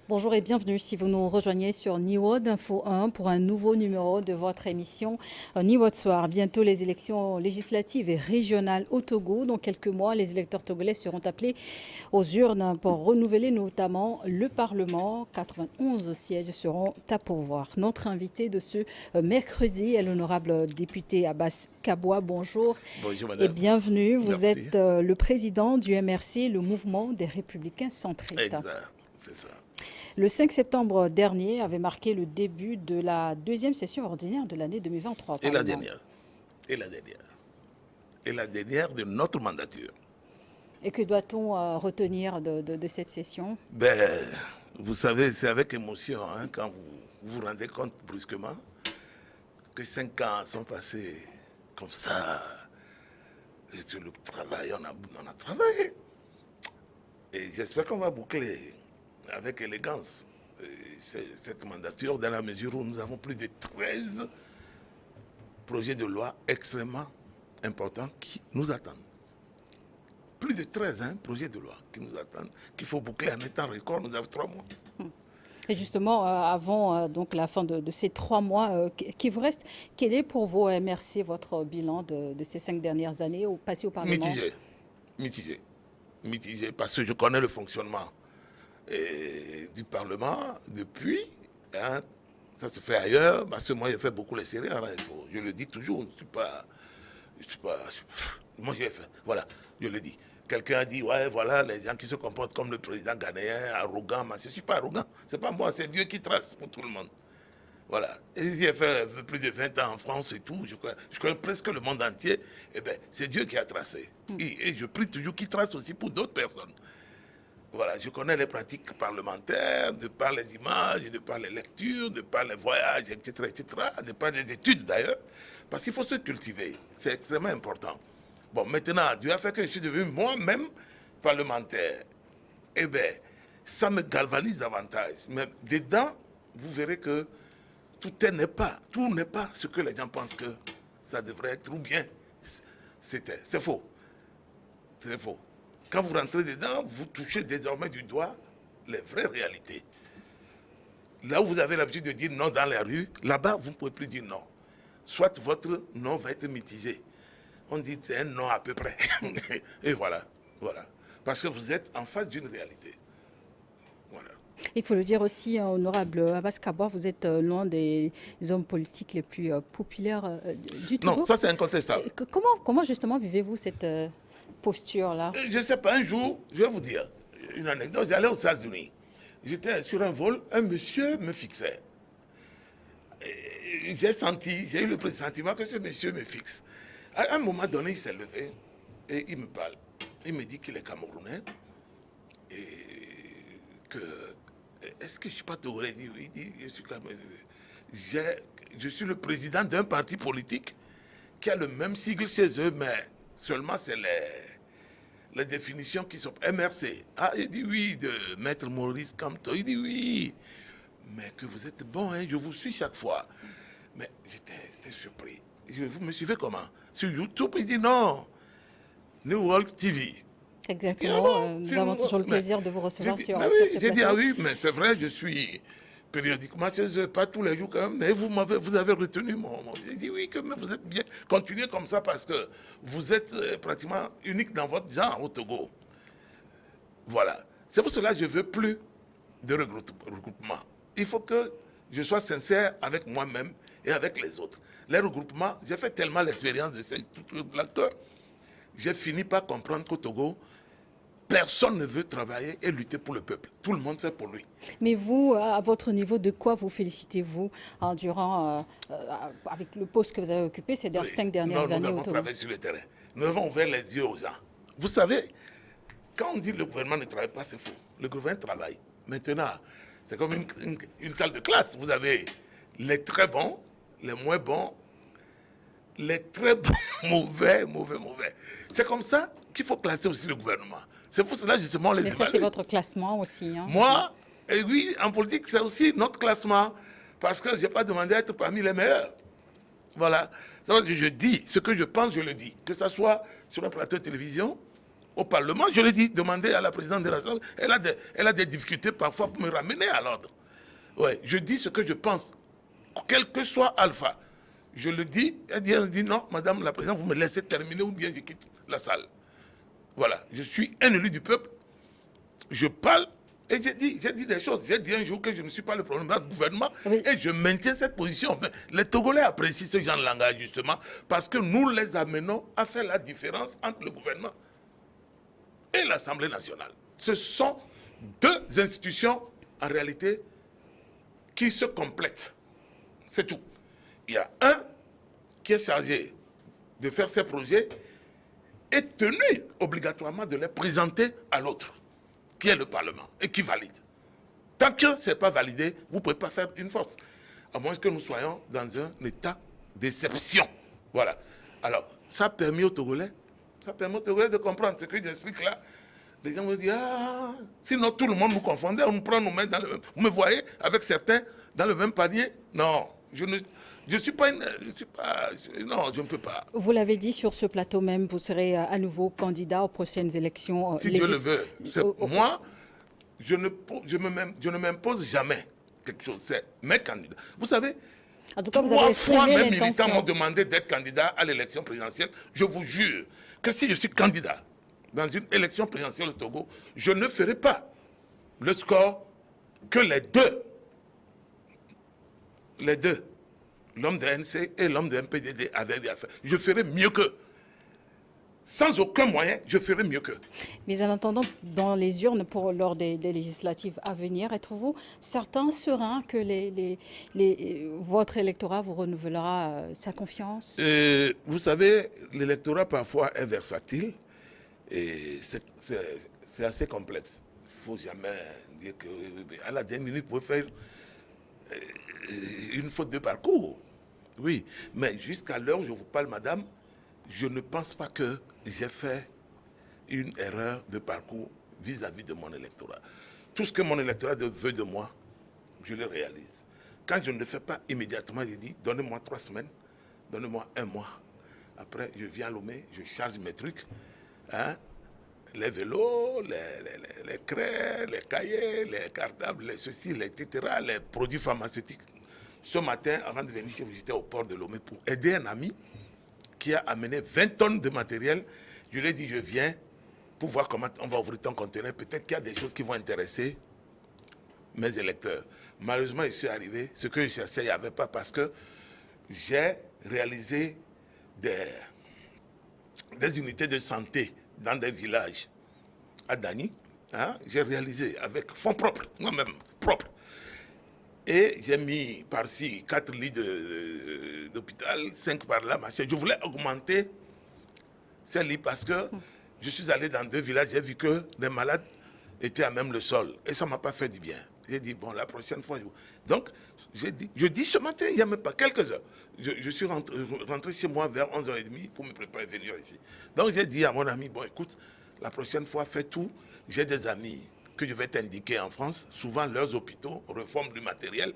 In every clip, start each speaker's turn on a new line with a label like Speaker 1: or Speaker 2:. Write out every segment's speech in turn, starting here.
Speaker 1: Bonjour et bienvenue si vous nous rejoignez sur Niwod Info 1 pour un nouveau numéro de votre émission Niwod Soir. Bientôt les élections législatives et régionales au Togo. Dans quelques mois, les électeurs togolais seront appelés aux urnes pour renouveler notamment le Parlement. 91 sièges seront à pourvoir. Notre invité de ce mercredi est l'honorable député Abbas Kaboua. Bonjour.
Speaker 2: Bonjour
Speaker 1: Et
Speaker 2: madame.
Speaker 1: bienvenue. Vous
Speaker 2: Merci.
Speaker 1: êtes le président du MRC, le mouvement des Républicains centristes.
Speaker 2: Exact, c'est ça.
Speaker 1: Le 5 septembre dernier avait marqué le début de la deuxième session ordinaire de l'année 2023.
Speaker 2: Et la dernière. Et la dernière. Et la dernière de notre mandature.
Speaker 1: Et que doit-on retenir de cette session?
Speaker 2: Vous savez, c'est avec émotion quand vous vous rendez compte brusquement que 5 ans sont passés comme ça. Et sur le travail, on a travaillé. Et j'espère qu'on va boucler avec élégance cette mandature dans la mesure où nous avons plus de 13 projets de loi extrêmement importants qui nous attendent. Plus de 13 projets de loi qui nous attendent, qu'il faut boucler en un temps record. Nous avons 3 mois.
Speaker 1: Et justement, avant donc la fin de ces 3 mois qui vous restent, quel est pour vous, MRC, votre bilan de ces 5 dernières années passées au Parlement?
Speaker 2: Mitigé, parce que je connais le fonctionnement du Parlement depuis. Ça se fait ailleurs, parce que moi j'ai fait beaucoup les séries. Je le dis toujours, moi j'ai fait, voilà, je le dis. Quelqu'un a dit, ouais, voilà, les gens qui se comportent comme le président ghanéen, arrogant, mais je ne suis pas arrogant. C'est pas moi, c'est Dieu qui trace pour tout le monde. Voilà. Et j'ai fait plus de 20 ans en France et tout, je connais presque le monde entier. Eh bien, c'est Dieu qui a tracé. Et je prie toujours qu'il trace aussi pour d'autres personnes. Voilà, je connais les pratiques parlementaires, de par les images, de par les lectures, de par les voyages, etc., de par les études d'ailleurs, parce qu'il faut se cultiver, c'est extrêmement important. Bon, maintenant, Dieu a fait que je suis devenu moi-même parlementaire. Eh bien, ça me galvanise davantage. Mais dedans, vous verrez que tout n'est pas ce que les gens pensent que ça devrait être, ou bien c'est faux. C'est faux. Quand vous rentrez dedans, vous touchez désormais du doigt les vraies réalités. Là où vous avez l'habitude de dire non dans la rue, là-bas, vous ne pouvez plus dire non. Soit votre non va être mitigé. On dit c'est un non à peu près. Et voilà. Parce que vous êtes en face d'une réalité. Voilà.
Speaker 1: Il faut le dire aussi, honorable Abbas Kaboua, vous êtes l'un des hommes politiques les plus populaires du Togo.
Speaker 2: Non, ça c'est incontestable.
Speaker 1: Comment justement vivez-vous cette posture-là?
Speaker 2: Je ne sais pas, un jour, je vais vous dire une anecdote. J'allais aux États-Unis. J'étais sur un vol, un monsieur me fixait. J'ai eu le pressentiment que ce monsieur me fixe. À un moment donné, il s'est levé et il me parle. Il me dit qu'il est Camerounais et que est-ce que je ne suis pas togolais? Il dit oui, il dit je suis Camerounais. Je suis le président d'un parti politique qui a le même sigle chez eux, mais seulement c'est les définitions qui sont MRC. Ah, il dit oui, de Maître Maurice Kamto. Il dit oui, mais que vous êtes bon, je vous suis chaque fois. Mais j'étais surpris. Vous me suivez comment? Sur YouTube, il dit non. New World TV.
Speaker 1: Exactement. Nous avons toujours le plaisir de vous recevoir sur ce plateau.
Speaker 2: J'ai dit, ah oui, mais c'est vrai, je suis périodiquement chez eux, pas tous les jours quand même, mais vous avez retenu mon... J'ai dit oui, que vous êtes bien. Continuez comme ça parce que vous êtes pratiquement unique dans votre genre au Togo. Voilà. C'est pour cela que je ne veux plus de regroupement. Il faut que je sois sincère avec moi-même et avec les autres. Les regroupements, j'ai fait tellement l'expérience de ces acteurs, j'ai fini par comprendre qu'au Togo, personne ne veut travailler et lutter pour le peuple. Tout le monde fait pour lui.
Speaker 1: Mais vous, à votre niveau, de quoi vous félicitez-vous avec le poste que vous avez occupé ces 5 dernières années au Togo?
Speaker 2: Nous avons travaillé sur le terrain. Nous avons ouvert les yeux aux gens. Vous savez, quand on dit que le gouvernement ne travaille pas, c'est faux. Le gouvernement travaille. Maintenant, c'est comme une salle de classe. Vous avez les très bons, les moins bons, les très bons, mauvais. C'est comme ça qu'il faut classer aussi le gouvernement. C'est pour cela justement les évalue.
Speaker 1: Mais ça, c'est votre classement aussi.
Speaker 2: Moi, et oui, en politique, c'est aussi notre classement. Parce que je n'ai pas demandé à être parmi les meilleurs. Voilà. Je dis, ce que je pense, je le dis. Que ce soit sur un plateau de télévision au Parlement. Je l'ai dit, demandez à la présidente de l'Assemblée. Elle a des difficultés parfois pour me ramener à l'ordre. Ouais, je dis ce que je pense, quel que soit Alpha. Je le dis, elle dit non, madame la présidente, vous me laissez terminer ou bien je quitte la salle. Voilà, je suis un élu du peuple, je parle et j'ai dit des choses. J'ai dit un jour que je ne suis pas le problème du gouvernement et je maintiens cette position. Mais les Togolais apprécient ce genre de langage justement parce que nous les amenons à faire la différence entre le gouvernement et l'Assemblée nationale. Ce sont deux institutions en réalité qui se complètent. C'est tout. Il y a un qui est chargé de faire ses projets et tenu obligatoirement de les présenter à l'autre, qui est le Parlement, et qui valide. Tant que ce n'est pas validé, vous ne pouvez pas faire une force. À moins que nous soyons dans un état d'exception. Voilà. Alors, ça permet aux Togolais de comprendre ce que j'explique là. Les gens me disent, ah, sinon tout le monde nous confondait, on nous prend, nous met dans le même. Vous me voyez avec certains dans le même panier? Non, je ne suis pas, non, je ne peux pas.
Speaker 1: Vous l'avez dit sur ce plateau même, vous serez à nouveau candidat aux prochaines élections.
Speaker 2: Si Dieu le veut. Moi, je ne m'impose jamais quelque chose. C'est mes candidats. Vous savez,
Speaker 1: en tout cas, vous
Speaker 2: 3
Speaker 1: avez
Speaker 2: fois
Speaker 1: exprimé
Speaker 2: mes militants
Speaker 1: l'intention.
Speaker 2: m'ont demandé d'être candidat à l'élection présidentielle. Je vous jure que si je suis candidat dans une élection présidentielle au Togo, je ne ferai pas le score que les deux, l'homme de NC et l'homme de MPDD avaient bien fait. Je ferai mieux qu'eux. Sans aucun moyen, je ferai mieux qu'eux.
Speaker 1: Mais en attendant, dans les urnes lors des législatives à venir, êtes-vous certain, serein que votre électorat vous renouvellera sa confiance?
Speaker 2: Vous savez, l'électorat parfois est versatile et c'est assez complexe. Il ne faut jamais dire qu'à la dernière minute, vous pouvez faire une faute de parcours. Oui, mais jusqu'à l'heure où je vous parle, madame, je ne pense pas que j'ai fait une erreur de parcours vis-à-vis de mon électorat. Tout ce que mon électorat veut de moi, je le réalise. Quand je ne le fais pas immédiatement, je dis, donnez-moi 3 semaines, donnez-moi 1 mois. Après, je viens à Lomé, je charge mes trucs, hein, les vélos, les craies, les cahiers, les cartables, les ceci, les etc., les produits pharmaceutiques. Ce matin, avant de venir chez vous, j'étais au port de Lomé pour aider un ami qui a amené 20 tonnes de matériel. Je lui ai dit, je viens pour voir comment on va ouvrir ton conteneur. Peut-être qu'il y a des choses qui vont intéresser mes électeurs. Malheureusement, je suis arrivé. Ce que je cherchais, il n'y avait pas parce que j'ai réalisé des unités de santé dans des villages à Dani. Hein, j'ai réalisé avec fonds propres, moi-même, propres. Et j'ai mis par-ci 4 lits d'hôpital, 5 par-là, machin. Je voulais augmenter ces lits parce que je suis allé dans 2 villages, j'ai vu que les malades étaient à même le sol. Et ça ne m'a pas fait du bien. J'ai dit, bon, la prochaine fois... Donc, je dis ce matin, il n'y a même pas quelques heures. Je suis rentré chez moi vers 11h30 pour me préparer à venir ici. Donc, j'ai dit à mon ami, bon, écoute, la prochaine fois, fais tout. J'ai des amis que je vais t'indiquer en France, souvent leurs hôpitaux, réforme du matériel.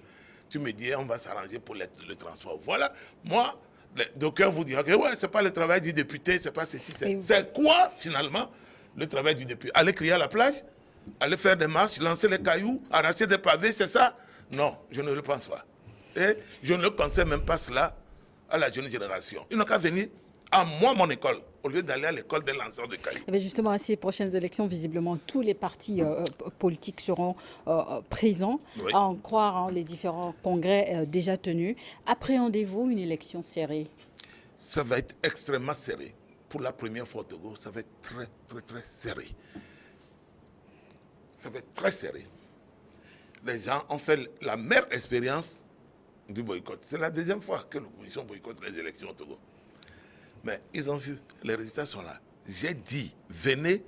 Speaker 2: Tu me dis, on va s'arranger pour le transport. Voilà, moi, d'aucuns vous diront que ouais, c'est pas le travail du député, c'est pas ceci, c'est quoi finalement le travail du député? Aller crier à la plage, aller faire des marches, lancer les cailloux, arracher des pavés, c'est ça? Non, je ne le pense pas. Et je ne conseille même pas cela à la jeune génération. Ils n'ont qu'à venir à moi, mon école, au lieu d'aller à l'école des lanceurs de cailloux.
Speaker 1: Et justement, à ces prochaines élections, visiblement, tous les partis politiques seront présents,
Speaker 2: Oui.
Speaker 1: à en croire les différents congrès déjà tenus. Appréhendez-vous une élection serrée?
Speaker 2: Ça va être extrêmement serré. Pour la première fois au Togo, ça va être très, très, très serré. Ça va être très serré. Les gens ont fait la meilleure expérience du boycott. C'est la 2e fois que l'opposition boycotte les élections au Togo. Mais ils ont vu, les résultats sont là. J'ai dit, venez,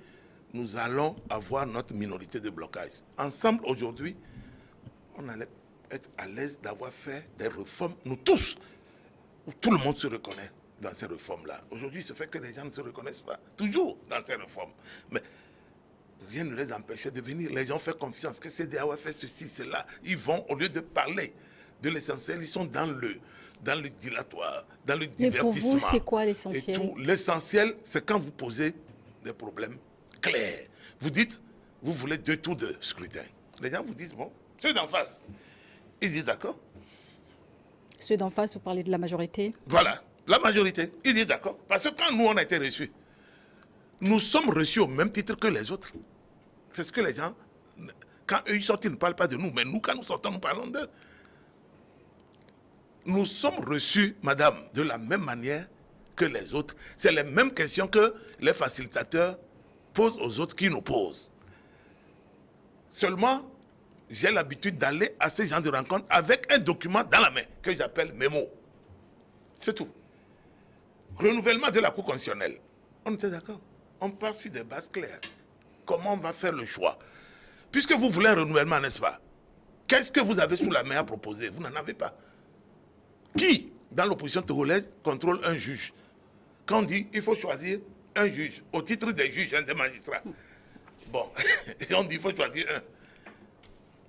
Speaker 2: nous allons avoir notre minorité de blocage. Ensemble, aujourd'hui, on allait être à l'aise d'avoir fait des réformes, nous tous, où tout le monde se reconnaît dans ces réformes-là. Aujourd'hui, il se fait que les gens ne se reconnaissent pas, toujours dans ces réformes. Mais rien ne les empêchait de venir. Les gens font confiance que CEDEAO a fait ceci, cela. Ils vont, au lieu de parler de l'essentiel, ils sont dans le dilatoire, dans le divertissement.
Speaker 1: Mais pour vous, c'est quoi l'essentiel?
Speaker 2: L'essentiel, c'est quand vous posez des problèmes clair. Vous dites, vous voulez 2 tours de scrutin. Les gens vous disent, bon, ceux d'en face. Ils disent d'accord.
Speaker 1: Ceux d'en face, vous parlez de la majorité?
Speaker 2: Voilà, la majorité. Ils disent d'accord. Parce que quand nous, on a été reçus, nous sommes reçus au même titre que les autres. C'est ce que les gens, quand eux ils sortent, ils ne parlent pas de nous. Mais nous, quand nous sortons, nous parlons d'eux. Nous sommes reçus, madame, de la même manière que les autres. C'est les mêmes questions que les facilitateurs posent aux autres qui nous posent. Seulement, j'ai l'habitude d'aller à ces gens de rencontre avec un document dans la main que j'appelle mémo. C'est tout. Renouvellement de la Cour constitutionnelle. On était d'accord. On part sur des bases claires. Comment on va faire le choix? Puisque vous voulez un renouvellement, n'est-ce pas? Qu'est-ce que vous avez sous la main à proposer? Vous n'en avez pas. Qui, dans l'opposition togolaise, contrôle un juge? Quand on dit il faut choisir un juge, au titre des juges, des magistrats. Bon, et on dit il faut choisir un.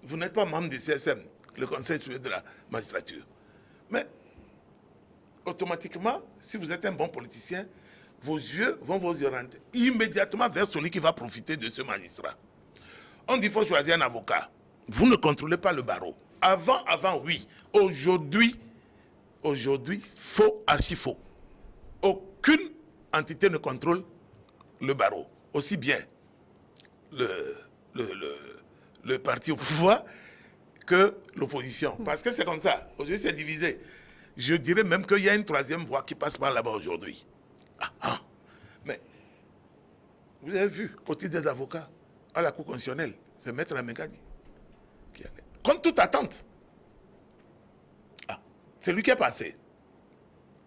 Speaker 2: Vous n'êtes pas membre du CSM, le Conseil supérieur de la magistrature. Mais, automatiquement, si vous êtes un bon politicien, vos yeux vont vous orienter immédiatement vers celui qui va profiter de ce magistrat. On dit qu'il faut choisir un avocat. Vous ne contrôlez pas le barreau. Avant, oui. Aujourd'hui, faux, archi faux. Aucune entité ne contrôle le barreau. Aussi bien le parti au pouvoir que l'opposition. Parce que c'est comme ça. Aujourd'hui, c'est divisé. Je dirais même qu'il y a une troisième voie qui passe par là-bas aujourd'hui. Mais, vous avez vu, au titre des avocats, à la Cour constitutionnelle, c'est Maître Amengani qui allait. Contre toute attente. C'est lui qui est passé.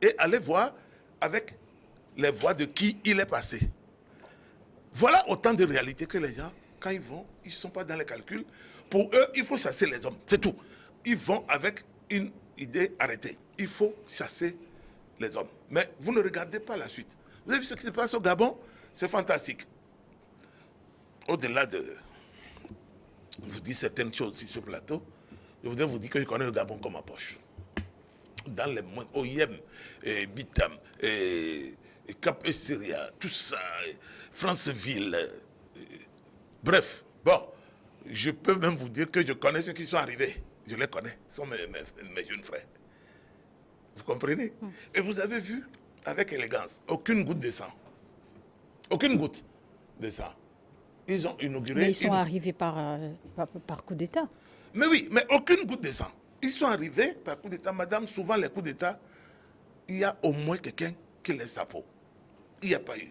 Speaker 2: Et allez voir avec les voix de qui il est passé. Voilà autant de réalités que les gens, quand ils vont, ils ne sont pas dans les calculs. Pour eux, il faut chasser les hommes. C'est tout. Ils vont avec une idée arrêtée. Il faut chasser les hommes. Mais vous ne regardez pas la suite. Vous avez vu ce qui se passe au Gabon? C'est fantastique. Au-delà de vous dire certaines choses sur ce plateau, je voudrais vous dire que je connais le Gabon comme ma poche. Dans les moindres, Oyem, Bitam, Cap et Syria, tout ça, Franceville, bref, bon, je peux même vous dire que je connais ceux qui sont arrivés. Je les connais, ce sont mes jeunes frères. Vous comprenez? Et vous avez vu, avec élégance, aucune goutte de sang. Aucune goutte de sang. Ils ont inauguré...
Speaker 1: Mais ils sont arrivés par coup d'État.
Speaker 2: Mais oui, mais aucune goutte de sang. Ils sont arrivés par coup d'État. Madame, souvent les coups d'État, il y a au moins quelqu'un qui laisse sa peau. Il n'y a pas eu.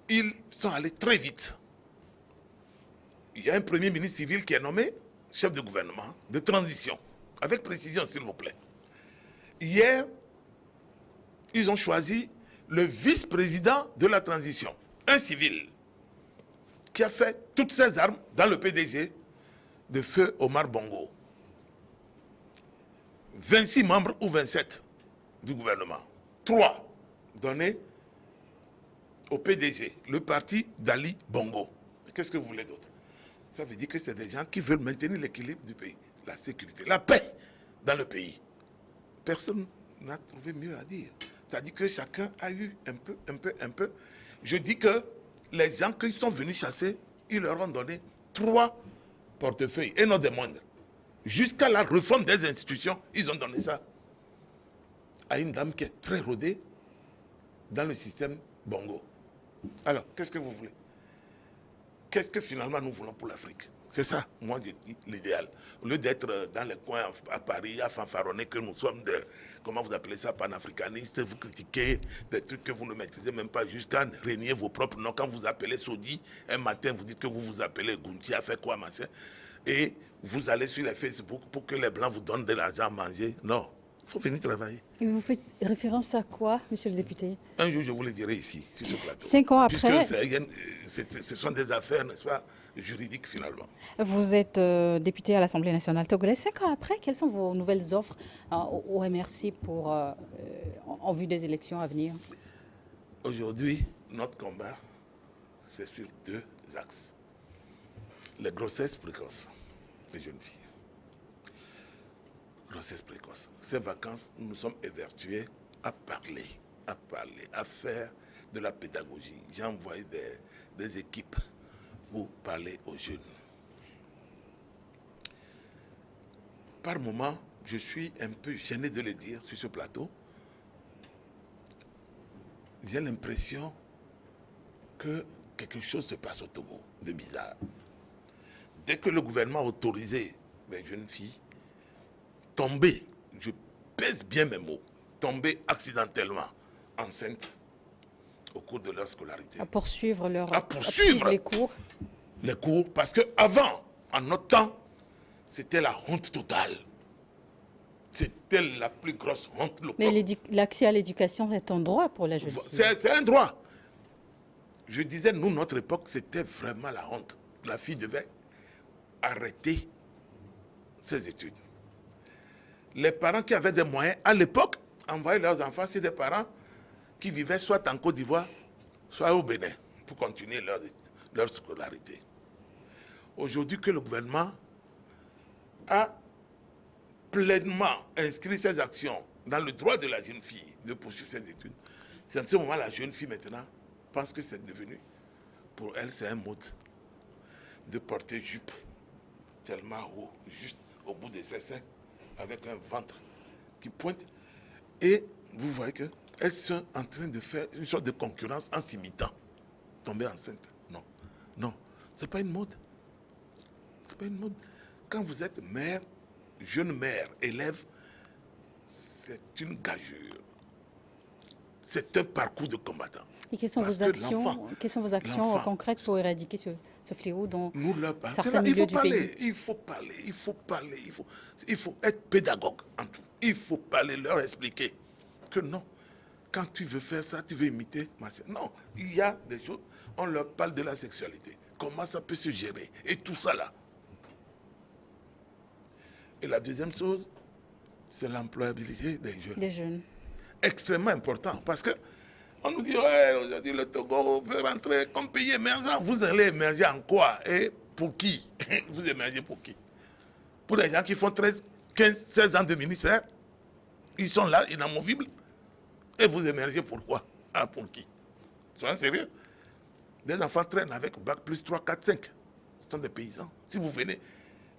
Speaker 2: Ils sont allés très vite. Il y a un premier ministre civil qui est nommé chef de gouvernement de transition. Avec précision, s'il vous plaît. Hier, ils ont choisi le vice-président de la transition, un civil, qui a fait toutes ses armes dans le PDG de feu Omar Bongo. 26 membres ou 27 du gouvernement. 3 donnés au PDG, le parti d'Ali Bongo. Qu'est-ce que vous voulez d'autre? Ça veut dire que c'est des gens qui veulent maintenir l'équilibre du pays, la sécurité, la paix dans le pays. Personne n'a trouvé mieux à dire. C'est-à-dire que chacun a eu un peu. Je dis que les gens qui sont venus chasser, ils leur ont donné 3 portefeuilles, et non des moindres. Jusqu'à la réforme des institutions, ils ont donné ça à une dame qui est très rodée dans le système Bongo. Alors, qu'est-ce que vous voulez? Qu'est-ce que finalement nous voulons pour l'Afrique? C'est ça, moi, je dis l'idéal. Au lieu d'être dans les coins à Paris, à fanfaronner que nous sommes des, comment vous appelez ça, panafricanistes, vous critiquez des trucs que vous ne maîtrisez même pas, jusqu'à régner vos propres noms. Quand vous appelez Sodi, un matin, vous dites que vous vous appelez Gounti, a fait quoi, machin, et vous allez sur les Facebook pour que les Blancs vous donnent de l'argent à manger. Non, il faut venir travailler.
Speaker 1: Et vous faites référence à quoi, monsieur le député?
Speaker 2: Un jour, je vous le dirai ici, sur ce plateau.
Speaker 1: 5 ans après...
Speaker 2: Puisque ce sont des affaires, n'est-ce pas, juridiques finalement.
Speaker 1: Vous êtes député à l'Assemblée nationale togolaise. 5 ans après, quelles sont vos nouvelles offres au MRC en vue des élections à venir?
Speaker 2: Aujourd'hui, notre combat, c'est sur 2 axes. Les grossesses précoces des jeunes filles. Grossesse précoce. Ces vacances, nous nous sommes évertués à parler, à faire de la pédagogie. J'ai envoyé des équipes pour parler aux jeunes. Par moments, je suis un peu gêné de le dire sur ce plateau. J'ai l'impression que quelque chose se passe au Togo de bizarre. Dès que le gouvernement a autorisé les jeunes filles tomber, je pèse bien mes mots, tomber accidentellement enceintes au cours de leur scolarité.
Speaker 1: À poursuivre
Speaker 2: les
Speaker 1: cours.
Speaker 2: Les cours, parce qu'avant, en notre temps, c'était la honte totale. C'était la plus grosse honte.
Speaker 1: Mais l'accès à l'éducation est un droit pour la jeune fille.
Speaker 2: C'est un droit. Je disais, nous, notre époque, c'était vraiment la honte. La fille devait arrêter ses études. Les parents qui avaient des moyens, à l'époque, envoyaient leurs enfants, c'est des parents qui vivaient soit en Côte d'Ivoire, soit au Bénin, pour continuer leur scolarité. Aujourd'hui que le gouvernement a pleinement inscrit ses actions dans le droit de la jeune fille de poursuivre ses études, c'est en ce moment la jeune fille maintenant pense que c'est devenu, pour elle, c'est un mode de porter jupe tellement haut, juste au bout de ses seins, avec un ventre qui pointe. Et vous voyez qu'elles sont en train de faire une sorte de concurrence en s'imitant. Tomber enceinte. Non. Non. Ce n'est pas une mode. C'est pas une mode. Quand vous êtes mère, jeune mère, élève, c'est une gageure. C'est un parcours de combattant.
Speaker 1: Et quelles sont vos actions concrètes pour éradiquer ce fléau dans certains milieux du pays?
Speaker 2: Il faut parler. Il faut être pédagogue en tout. Il faut parler, leur expliquer que non. Quand tu veux faire ça, tu veux imiter. Non, il y a des choses. On leur parle de la sexualité. Comment ça peut se gérer? Et tout ça là. Et la deuxième chose, c'est l'employabilité des jeunes. Extrêmement important. Parce que on nous dit, ouais, aujourd'hui le Togo veut rentrer comme pays émergent. Vous allez émerger en quoi? Et pour qui? Vous émergez pour qui? Pour les gens qui font 13, 15, 16 ans de ministère, ils sont là, inamovibles. Et vous émergez pour quoi? Ah, pour qui? Soyez sérieux. Des enfants traînent avec bac plus 3, 4, 5. Ce sont des paysans. Si vous venez,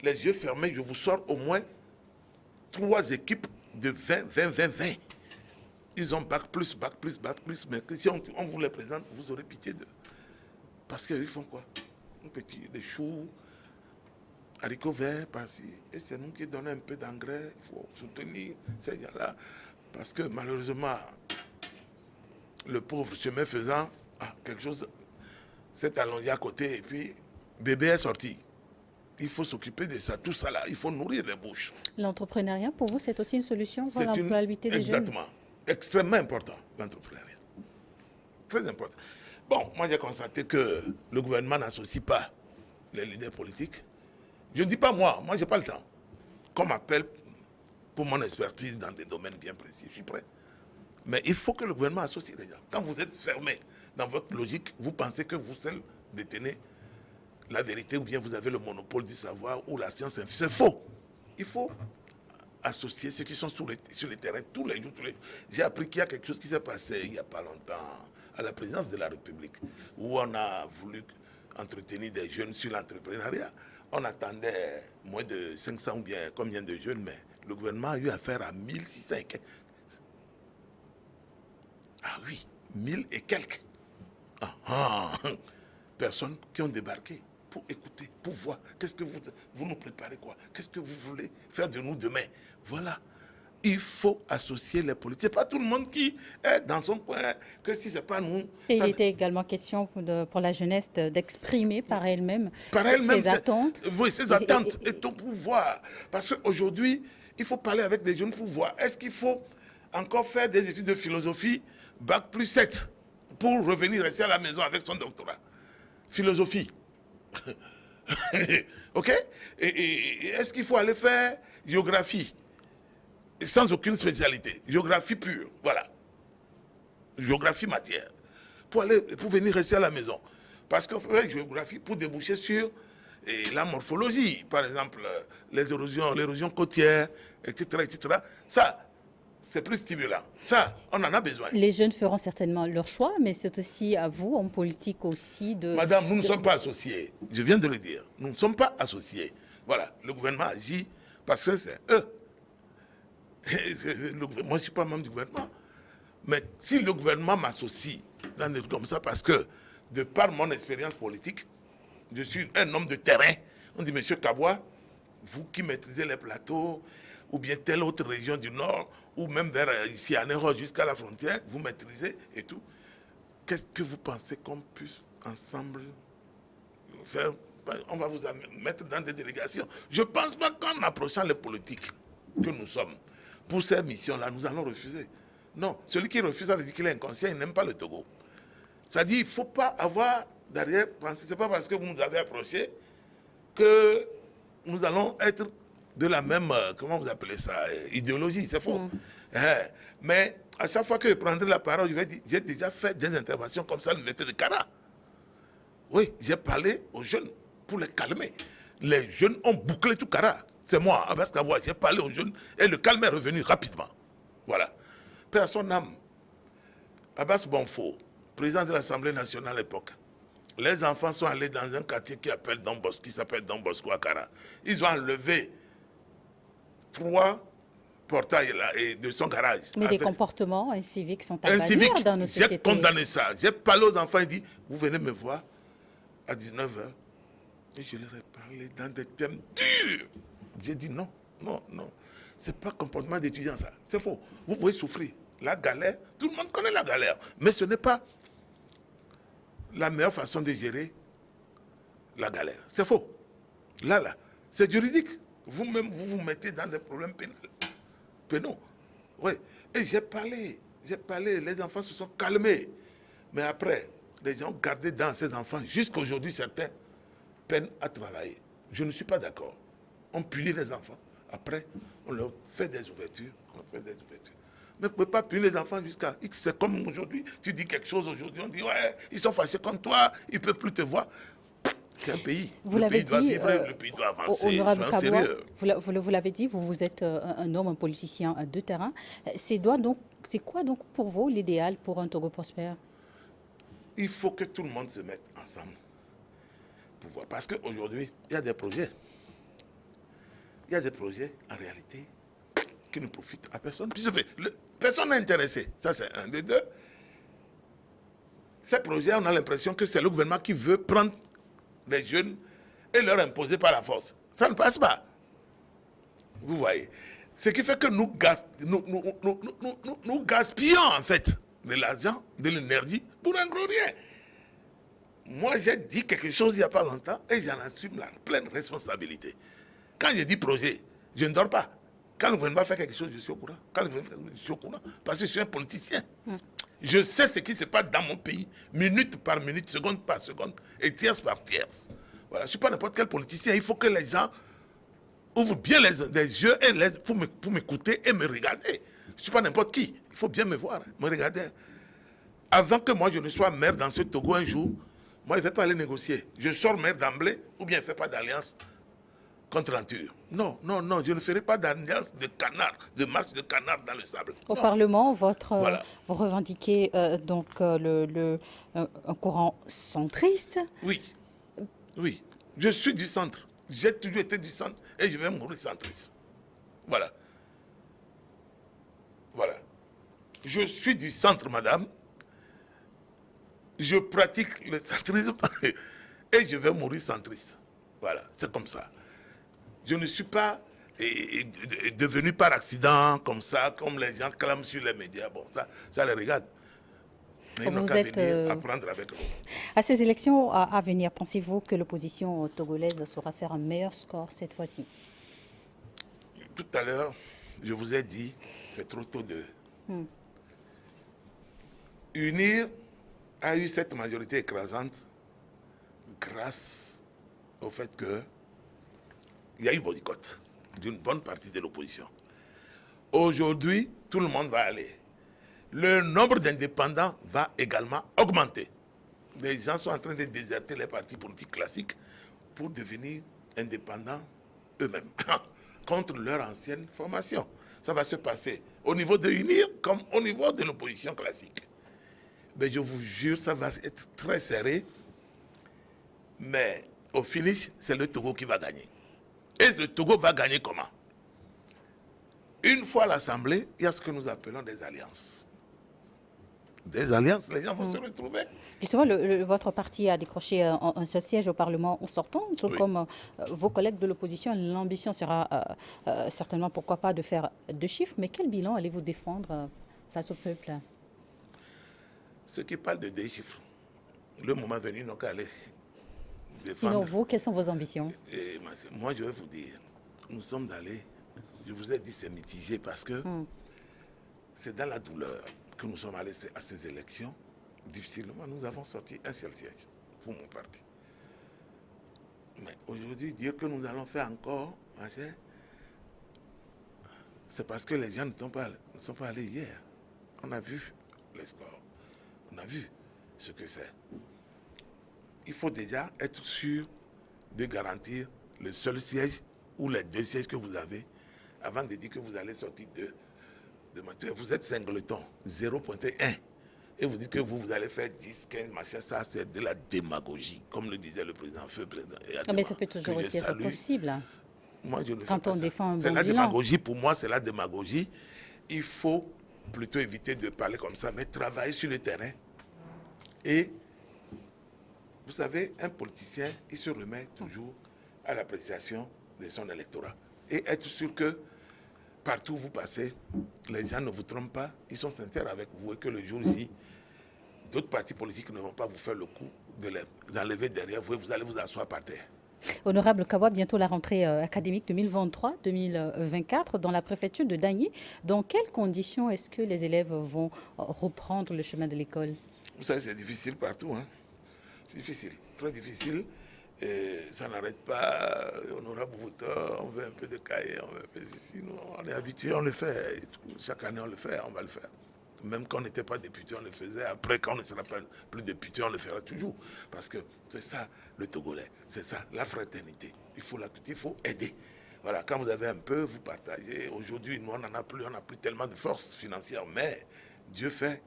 Speaker 2: les yeux fermés, je vous sors au moins 3 équipes de 20. Ils ont bac plus, mais si on vous les présente, vous aurez pitié d'eux. Parce qu'ils font quoi? Des choux, haricots verts par-ci. Et c'est nous qui donnons un peu d'engrais. Il faut soutenir ces gens-là. Parce que malheureusement, le pauvre chemin faisant, quelque chose s'est allongé à côté et puis bébé est sorti. Il faut s'occuper de ça, tout ça là. Il faut nourrir les bouches.
Speaker 1: L'entrepreneuriat, pour vous, c'est aussi une solution pour l'employabilité des jeunes?
Speaker 2: Exactement. Extrêmement important, l'entrepreneuriat. Très important. Bon, moi j'ai constaté que le gouvernement n'associe pas les leaders politiques. Je ne dis pas moi je n'ai pas le temps. Qu'on m'appelle pour mon expertise dans des domaines bien précis, je suis prêt. Mais il faut que le gouvernement associe les gens. Quand vous êtes fermé dans votre logique, vous pensez que vous seul détenez la vérité ou bien vous avez le monopole du savoir ou la science. C'est faux. Il faut associer ceux qui sont sur les terrains tous les jours. J'ai appris qu'il y a quelque chose qui s'est passé il n'y a pas longtemps à la présidence de la République où on a voulu entretenir des jeunes sur l'entrepreneuriat. On attendait moins de 500 ou bien combien de jeunes, mais le gouvernement a eu affaire à 1600 et quelques. Ah oui, 1000 et quelques. Personnes qui ont débarqué pour écouter, pour voir. Qu'est-ce que vous nous préparez quoi? Qu'est-ce que vous voulez faire de nous demain? Voilà. Il faut associer les politiques. Ce n'est pas tout le monde qui est dans son coin, que si ce n'est pas nous.
Speaker 1: Et il était également question pour la jeunesse d'exprimer par elle-même ses attentes.
Speaker 2: Oui, ses attentes et ton pouvoir. Parce qu'aujourd'hui, il faut parler avec des jeunes pour voir. Est-ce qu'il faut encore faire des études de philosophie, bac plus 7, pour revenir rester à la maison avec son doctorat? Philosophie. OK? Et est-ce qu'il faut aller faire géographie sans aucune spécialité? Géographie pure, voilà. Géographie matière. Pour venir rester à la maison. Parce que géographie pour déboucher sur la morphologie. Par exemple, l'érosion côtière, etc. Ça, c'est plus stimulant. Ça, on en a besoin.
Speaker 1: Les jeunes feront certainement leur choix, mais c'est aussi à vous, en politique aussi, de...
Speaker 2: Madame, nous ne sommes pas associés. Je viens de le dire. Nous ne sommes pas associés. Voilà, le gouvernement agit parce que c'est eux. Moi, je ne suis pas membre du gouvernement. Mais si le gouvernement m'associe dans des trucs comme ça, parce que, de par mon expérience politique, je suis un homme de terrain. On dit, monsieur Kabwa, vous qui maîtrisez les plateaux, ou bien telle autre région du Nord, ou même vers ici à Nero jusqu'à la frontière, vous maîtrisez et tout. Qu'est-ce que vous pensez qu'on puisse ensemble faire? On va vous mettre dans des délégations. Je ne pense pas qu'en approchant les politiques que nous sommes, pour ces missions-là, nous allons refuser. Non, celui qui refuse, ça veut dire qu'il est inconscient, il n'aime pas le Togo. Ça dit, il ne faut pas avoir derrière pensée. Ce n'est pas parce que vous nous avez approché que nous allons être de la même, comment vous appelez ça, idéologie, c'est faux. Mais à chaque fois que je prendrai la parole, je vais dire, j'ai déjà fait des interventions comme ça à l'université de Kara. Oui, j'ai parlé aux jeunes pour les calmer. Les jeunes ont bouclé tout Kara. C'est moi, Abbas Kabwa, j'ai parlé aux jeunes et le calme est revenu rapidement. Voilà. Paix à son âme. Abbas Bonfo, président de l'Assemblée nationale à l'époque. Les enfants sont allés dans un quartier qui s'appelle Don Bosco à Kara. Ils ont enlevé 3 portails là, et de son garage.
Speaker 1: Mais des comportements inciviques sont à bannir dans nos sociétés.
Speaker 2: J'ai condamné ça. J'ai parlé aux enfants et dit, vous venez me voir à 19h. Et je leur ai parlé dans des thèmes durs. J'ai dit non, non, non. C'est pas comportement d'étudiant ça. C'est faux. Vous pouvez souffrir. La galère, tout le monde connaît la galère. Mais ce n'est pas la meilleure façon de gérer la galère. C'est faux. Là, c'est juridique. Vous-même, vous mettez dans des problèmes pénaux. Oui. Et j'ai parlé, les enfants se sont calmés. Mais après, les gens ont gardé dans ces enfants, jusqu'à aujourd'hui, certains peinent à travailler. Je ne suis pas d'accord. On punit les enfants. Après, on leur fait des ouvertures. Mais vous ne pouvez pas punir les enfants jusqu'à X. C'est comme aujourd'hui. Tu dis quelque chose aujourd'hui, on dit, ouais, ils sont fâchés contre toi, ils ne peuvent plus te voir. C'est un pays.
Speaker 1: Vous
Speaker 2: le pays
Speaker 1: dit,
Speaker 2: doit vivre, le pays doit avancer.
Speaker 1: Honorable Kabwa, vous l'avez dit, vous êtes un homme, un politicien de terrain. C'est quoi donc pour vous l'idéal pour un Togo prospère?
Speaker 2: Il faut que tout le monde se mette ensemble pour voir. Parce qu'aujourd'hui, il y a des projets. Il y a des projets, en réalité, qui ne profitent à personne. Personne n'est intéressé. Ça, c'est un des deux. Ces projets, on a l'impression que c'est le gouvernement qui veut prendre des jeunes et leur imposer par la force. Ça ne passe pas. Vous voyez. Ce qui fait que nous gaspillons, en fait, de l'argent, de l'énergie pour un gros rien. Moi, j'ai dit quelque chose il n'y a pas longtemps et j'en assume la pleine responsabilité. Quand je dis projet, je ne dors pas. Quand le gouvernement fait quelque chose, je suis au courant. Quand le gouvernement fait quelque chose, je suis au courant. Parce que je suis un politicien. Je sais ce qui se passe dans mon pays, minute par minute, seconde par seconde, et tierce par tierce. Voilà, je ne suis pas n'importe quel politicien. Il faut que les gens ouvrent bien les yeux pour m'écouter et me regarder. Je ne suis pas n'importe qui. Il faut bien me voir, me regarder. Avant que moi je ne sois maire dans ce Togo un jour, moi je ne vais pas aller négocier. Je sors maire d'emblée ou bien je ne fais pas d'alliance contre nature. Non, non, non, je ne ferai pas d'alliance de canard, de marche de canard dans le sable.
Speaker 1: Au Parlement, vous revendiquez un courant centriste.
Speaker 2: Oui, oui. Je suis du centre. J'ai toujours été du centre et je vais mourir centriste. Voilà. Voilà. Je suis du centre, madame. Je pratique le centrisme et je vais mourir centriste. Voilà, c'est comme ça. Je ne suis pas devenu par accident comme ça, comme les gens clament sur les médias. Bon, ça les regarde. Mais ils n'ont qu'à venir apprendre avec nous.
Speaker 1: À ces élections à venir, pensez-vous que l'opposition togolaise saura faire un meilleur score cette fois-ci?
Speaker 2: Tout à l'heure, je vous ai dit, c'est trop tôt de... UNIR a eu cette majorité écrasante grâce au fait que il y a eu boycott d'une bonne partie de l'opposition. Aujourd'hui, tout le monde va aller. Le nombre d'indépendants va également augmenter. Les gens sont en train de déserter les partis politiques classiques pour devenir indépendants eux-mêmes, contre leur ancienne formation. ça va se passer au niveau de l'UNIR comme au niveau de l'opposition classique. Mais je vous jure, ça va être très serré. Mais au finish, c'est le Togo qui va gagner. Et le Togo va gagner comment? Une fois à l'Assemblée, il y a ce que nous appelons des alliances. Des alliances, les gens vont se retrouver.
Speaker 1: Justement, votre parti a décroché un seul siège au Parlement en sortant, tout comme vos collègues de l'opposition. L'ambition sera certainement, pourquoi pas, de faire 2 chiffres. Mais quel bilan allez-vous défendre face au peuple?
Speaker 2: Ceux qui parlent de 2 chiffres, le moment venu, n'ont qu'à aller défendre.
Speaker 1: Sinon, vous, quelles sont vos ambitions?
Speaker 2: Et moi, je vais vous dire, nous sommes allés, je vous ai dit c'est mitigé parce que c'est dans la douleur que nous sommes allés à ces élections. Difficilement, nous avons sorti un seul siège pour mon parti. Mais aujourd'hui, dire que nous allons faire encore, c'est parce que les gens ne sont pas allés hier. On a vu les scores. On a vu ce que c'est. Il faut déjà être sûr de garantir le seul siège ou les 2 sièges que vous avez avant de dire que vous allez sortir de Mathieu. Vous êtes singleton, 0,1. Et vous dites que vous allez faire 10, 15, machin, ça c'est de la démagogie, comme le disait le président Feu.
Speaker 1: Mais ça peut toujours aussi être possible.
Speaker 2: Moi, je ne fais
Speaker 1: quand
Speaker 2: pas
Speaker 1: on
Speaker 2: ça.
Speaker 1: défend un
Speaker 2: C'est
Speaker 1: bon
Speaker 2: la
Speaker 1: bilan.
Speaker 2: démagogie, pour moi, c'est la démagogie. Il faut plutôt éviter de parler comme ça, mais travailler sur le terrain. Et vous savez, un politicien, il se remet toujours à l'appréciation de son électorat. Et être sûr que partout où vous passez, les gens ne vous trompent pas, ils sont sincères avec vous et que le jour J, d'autres partis politiques ne vont pas vous faire le coup de les enlever derrière vous et vous allez vous asseoir par terre.
Speaker 1: Honorable Kawa, bientôt la rentrée académique 2023-2024 dans la préfecture de Dagny. Dans quelles conditions est-ce que les élèves vont reprendre le chemin de l'école?
Speaker 2: Vous savez, c'est difficile partout. Hein. C'est difficile, très difficile. Et ça n'arrête pas. Honorable Bouta, on veut un peu de cahier, on veut un peu ici. Nous, on est habitué, on le fait. Et tout. Chaque année, on le fait, on va le faire. Même quand on n'était pas député, on le faisait. Après, quand on ne sera pas plus député, on le fera toujours. Parce que c'est ça, le Togolais. C'est ça, la fraternité. Il faut aider. Voilà, quand vous avez un peu, vous partagez. Aujourd'hui, nous, on n'en a plus. On n'a plus tellement de force financière. Mais Dieu fait.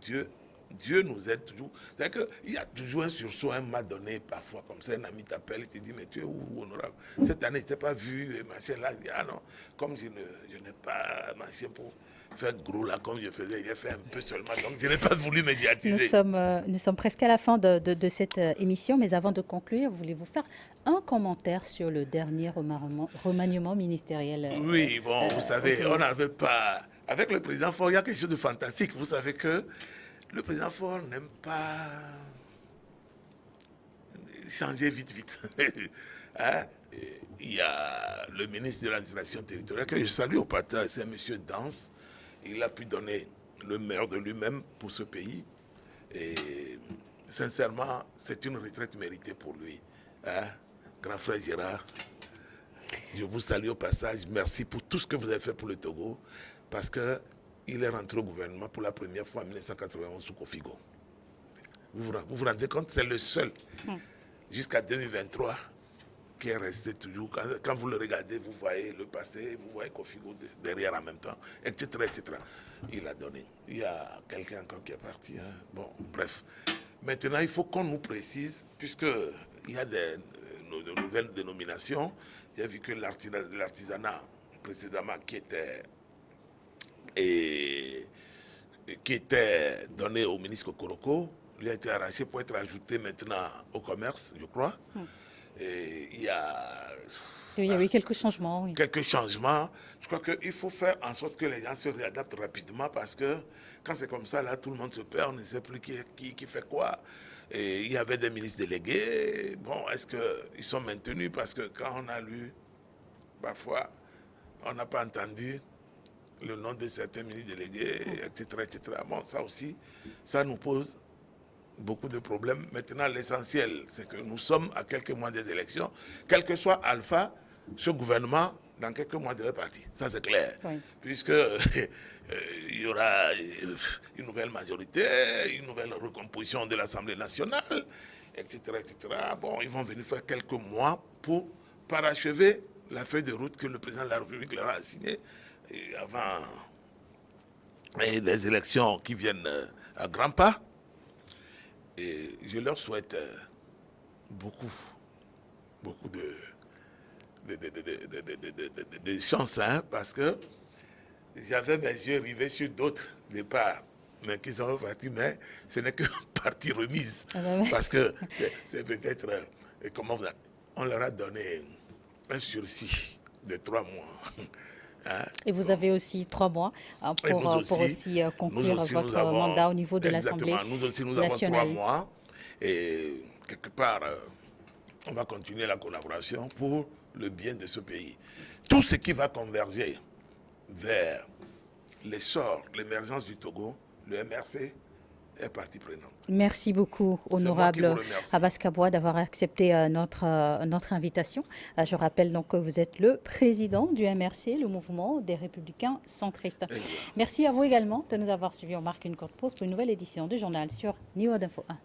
Speaker 2: Dieu nous aide toujours. C'est-à-dire qu'il y a toujours un sursaut, un m'a donné parfois, comme ça, un ami t'appelle et te dit, mais tu es où, honorable? Cette année, je t'ai pas vu, et machin là. Je dis, ah non, comme je n'ai pas machin pour faire gros là, comme je faisais, il a fait un peu seulement, donc je n'ai pas voulu médiatiser.
Speaker 1: Nous sommes presque à la fin de cette émission, mais avant de conclure, voulez-vous faire un commentaire sur le dernier remaniement ministériel?
Speaker 2: Oui, bon, vous savez, on n'avait pas... Avec le président Faure, il y a quelque chose de fantastique. Vous savez que le président Faure n'aime pas changer vite. Hein? Il y a le ministre de l'administration territoriale que je salue au passage, c'est M. Danse. Il a pu donner le meilleur de lui-même pour ce pays. Et sincèrement, c'est une retraite méritée pour lui. Hein? Grand frère Gérard, je vous salue au passage. Merci pour tout ce que vous avez fait pour le Togo. Parce qu'il est rentré au gouvernement pour la première fois en 1991 sous Kofigo. Vous vous rendez compte, c'est le seul, jusqu'à 2023, qui est resté toujours. Quand vous le regardez, vous voyez le passé, vous voyez Kofigo derrière en même temps, etc. Il a donné. Il y a quelqu'un encore qui est parti. Hein. Bon, bref. Maintenant, il faut qu'on nous précise, puisqu'il y a de nouvelles dénominations. J'ai vu que l'artisanat, précédemment, qui était donné au ministre Kokoroko, lui a été arraché pour être ajouté maintenant au commerce, je crois. Et il y a
Speaker 1: eu quelques changements. Oui.
Speaker 2: Quelques changements. Je crois qu'il faut faire en sorte que les gens se réadaptent rapidement parce que quand c'est comme ça, là, tout le monde se perd, on ne sait plus qui fait quoi. Et il y avait des ministres délégués. Bon, est-ce qu'ils sont maintenus? Parce que quand on a lu, parfois, on n'a pas entendu le nom de certains ministres délégués, etc. Bon, ça aussi, ça nous pose beaucoup de problèmes. Maintenant, l'essentiel, c'est que nous sommes à quelques mois des élections. Quel que soit Alpha, ce gouvernement, dans quelques mois, devrait partir. Ça, c'est clair. Oui. Puisque il y aura une nouvelle majorité, une nouvelle recomposition de l'Assemblée nationale, etc. Bon, ils vont venir faire quelques mois pour parachever la feuille de route que le président de la République leur a assignée. avant les élections qui viennent à grands pas. Et je leur souhaite beaucoup de chance, hein, parce que j'avais mes yeux rivés sur d'autres départs, mais qui sont partis, mais ce n'est que partie remise. Parce que c'est peut-être, on leur a donné un sursis de 3 mois. Hein?
Speaker 1: Et vous avez aussi 3 mois pour aussi conclure votre mandat au niveau de l'Assemblée nationale.
Speaker 2: Nous aussi, nous avons 3 mois. Et quelque part, on va continuer la collaboration pour le bien de ce pays. Tout ce qui va converger vers l'essor, l'émergence du Togo, le MRC est partie prenante.
Speaker 1: Merci beaucoup, honorable Abbas Kabwa, d'avoir accepté notre invitation. Je rappelle donc que vous êtes le président du MRC, le mouvement des Républicains centristes. Merci à vous également de nous avoir suivis. On marque une courte pause pour une nouvelle édition du journal sur Niwod Info 1.